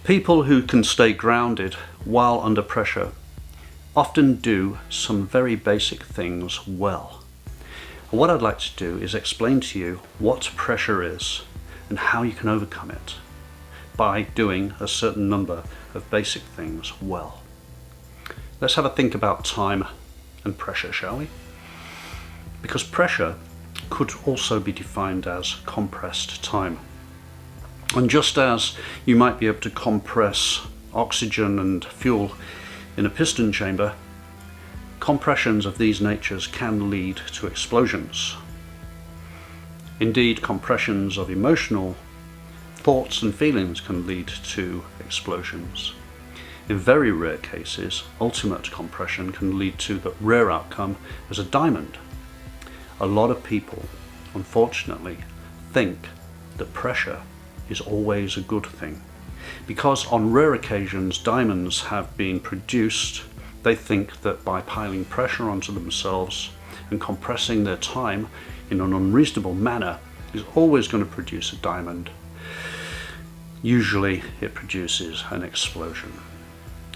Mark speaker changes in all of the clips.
Speaker 1: People who can stay grounded while under pressure often do some very basic things well. And what I'd like to do is explain to you what pressure is and how you can overcome it by doing a certain number of basic things well. Let's have a think about time and pressure, shall we? Because pressure could also be defined as compressed time. And just as you might be able to compress oxygen and fuel in a piston chamber, compressions of these natures can lead to explosions. Indeed, compressions of emotional thoughts and feelings can lead to explosions. In very rare cases, ultimate compression can lead to the rare outcome as a diamond. A lot of people, unfortunately, think that pressure is always a good thing. Because on rare occasions diamonds have been produced, they think that by piling pressure onto themselves and compressing their time in an unreasonable manner is always going to produce a diamond. Usually it produces an explosion.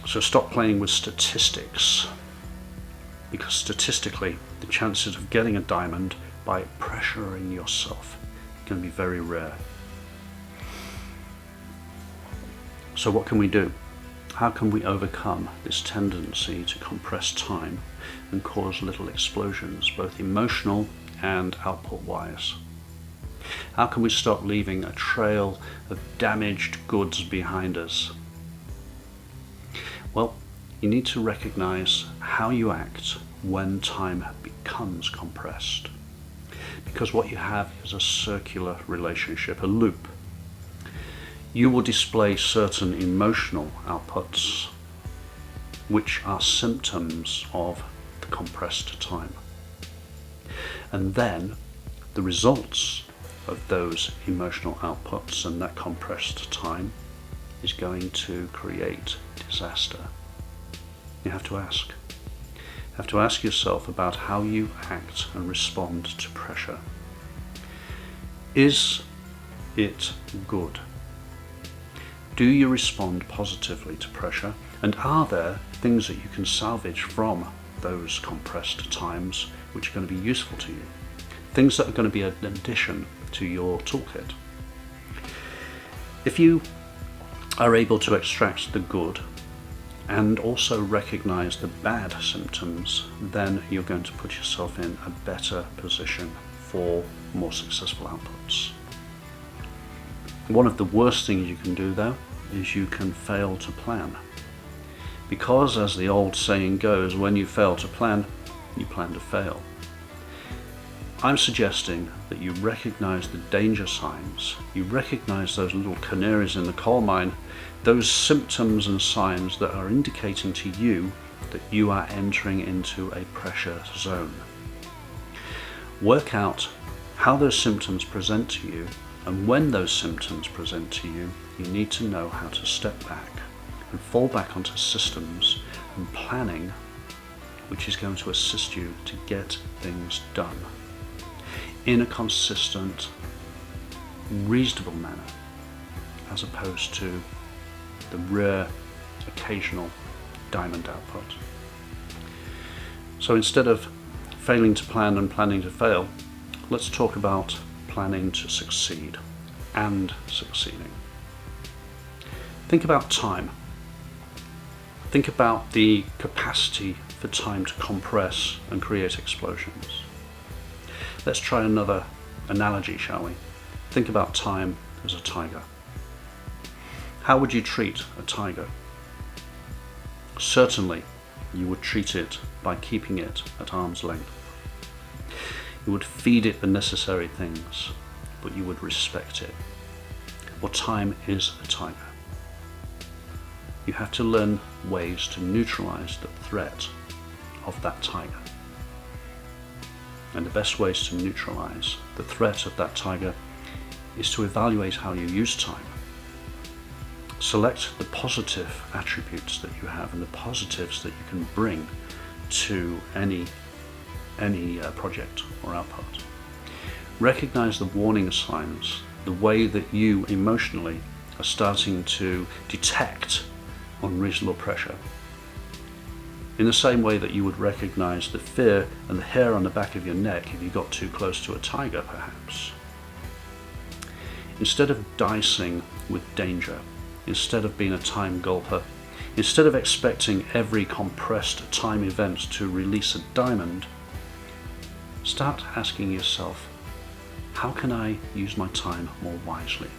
Speaker 1: So stop playing with statistics, because statistically the chances of getting a diamond by pressuring yourself are going to be very rare. So what can we do? How can we overcome this tendency to compress time and cause little explosions, both emotional and output-wise? How can we stop leaving a trail of damaged goods behind us? Well, you need to recognize how you act when time becomes compressed. Because what you have is a circular relationship, a loop. You will display certain emotional outputs, which are symptoms of the compressed time. And then the results of those emotional outputs and that compressed time is going to create disaster. You have to ask. You have to ask yourself about how you act and respond to pressure. Is it good? Do you respond positively to pressure? And are there things that you can salvage from those compressed times which are going to be useful to you? Things that are going to be an addition to your toolkit. If you are able to extract the good and also recognize the bad symptoms, then you're going to put yourself in a better position for more successful outputs. One of the worst things you can do, though, is you can fail to plan. Because, as the old saying goes, when you fail to plan, you plan to fail. I'm suggesting that you recognize the danger signs, you recognize those little canaries in the coal mine, those symptoms and signs that are indicating to you that you are entering into a pressure zone. Work out how those symptoms present to you, and when those symptoms present to you, you need to know how to step back and fall back onto systems and planning, which is going to assist you to get things done in a consistent, reasonable manner, as opposed to the rare, occasional diamond output. So instead of failing to plan and planning to fail, let's talk about planning to succeed and succeeding. Think about time. Think about the capacity for time to compress and create explosions. Let's try another analogy, shall we? Think about time as a tiger. How would you treat a tiger? Certainly, you would treat it by keeping it at arm's length. You would feed it the necessary things, but you would respect it. Well, time is a tiger. You have to learn ways to neutralize the threat of that tiger. And the best ways to neutralize the threat of that tiger is to evaluate how you use time. Select the positive attributes that you have and the positives that you can bring to any project or output. Recognize the warning signs, the way that you emotionally are starting to detect unreasonable pressure. In the same way that you would recognize the fear and the hair on the back of your neck if you got too close to a tiger, perhaps. Instead of dicing with danger, instead of being a time gulper, instead of expecting every compressed time event to release a diamond, start asking yourself, how can I use my time more wisely?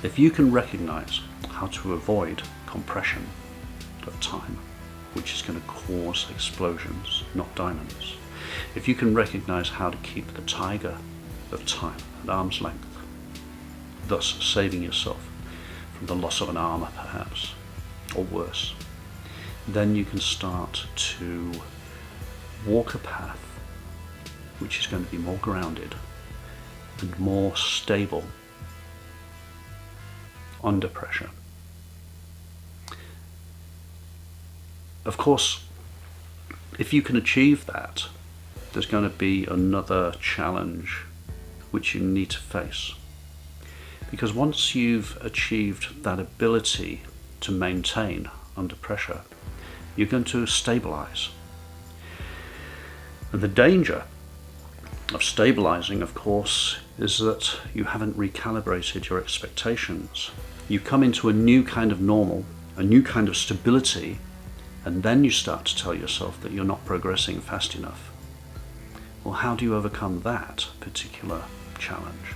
Speaker 1: If you can recognize how to avoid compression of time, which is going to cause explosions, not diamonds. If you can recognize how to keep the tiger of time at arm's length, thus saving yourself from the loss of an arm perhaps, or worse, then you can start to walk a path which is going to be more grounded and more stable under pressure. Of course, if you can achieve that, there's going to be another challenge which you need to face. Because once you've achieved that ability to maintain under pressure, you're going to stabilize. And the danger of stabilizing, of course, is that you haven't recalibrated your expectations. You come into a new kind of normal, a new kind of stability, and then you start to tell yourself that you're not progressing fast enough. Well, how do you overcome that particular challenge?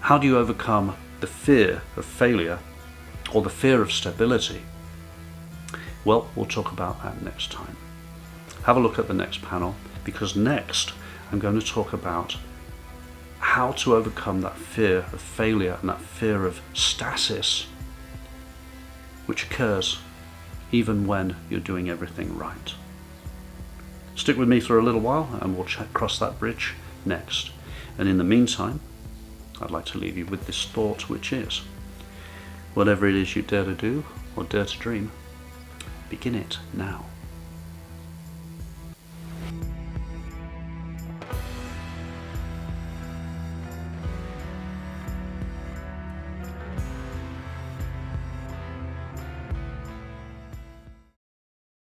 Speaker 1: How do you overcome the fear of failure or the fear of stability? Well, we'll talk about that next time. Have a look at the next panel, because next I'm going to talk about how to overcome that fear of failure and that fear of stasis, which occurs even when you're doing everything right. Stick with me for a little while and we'll cross that bridge next. And in the meantime, I'd like to leave you with this thought, which is, whatever it is you dare to do or dare to dream, begin it now.